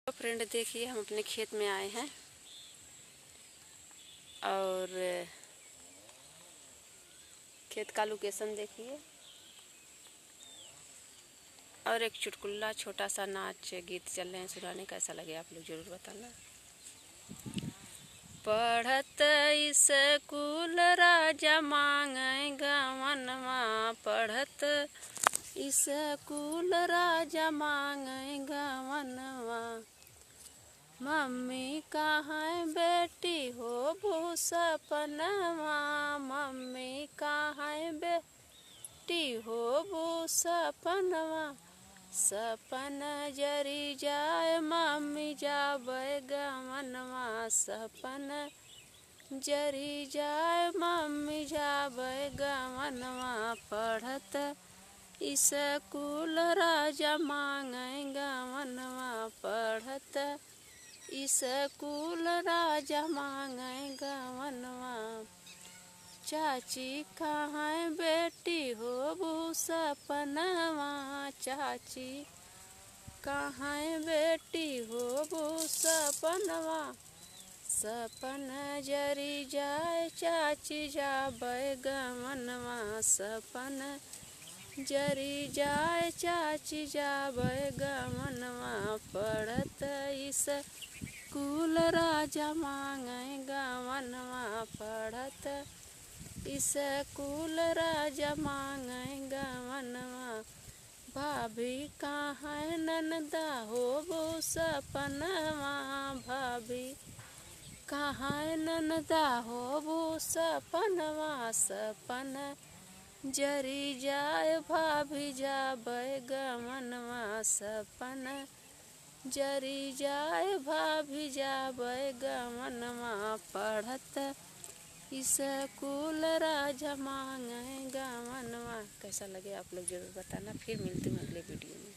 तो फ्रेंड देखिए, हम अपने खेत में आए हैं और खेत का लोकेशन देखिए और एक चुटकुला छोटा सा नाच गीत चल रहे हैं सुनाने। कैसा लगे आप लोग ज़रूर बताना। पढ़त स्कूल राजा मांगे गवनवा, पढ़त स्कूल राजा मांगे गवनवा। मम्मी कहाँ बेटी हो भूसपनवा, मम्मी कहाँ बेटी हो भूसपनवा। सपन जरी जाए मम्मी जाबे गवनवा, सपन जरी जाए मम्मी जाबे गवनवा। पढ़त स्कूल राजा मांगे गवनवा, पढ़त स्कूल राजा मांगे गवनवा। चाची कहाँ बेटी हो भूसपनवा, चाची कहाँ बेटी हो भूसपनवा। सपन जरी जाए चाची जाबे गवनवा, सपन जरी जाए चाची जाबे गवनवा। पढ़त स्कूल राजा मांगे गवनवा, पढ़त स्कूल राजा मांगे गवनवा। भाभी कहाँ ननदा हो भूसपनवा, भाभी कहाँ ननदा हो भूसपनवा। सपन जरी जाए भाभी जाबे गवनवा, सपन जरी जाए भाभी जाबे गवनवा। पढ़त स्कूल राजा मांगे गवनवा। कैसा लगे आप लोग ज़रूर बताना। फिर मिलते हैं अगले वीडियो में।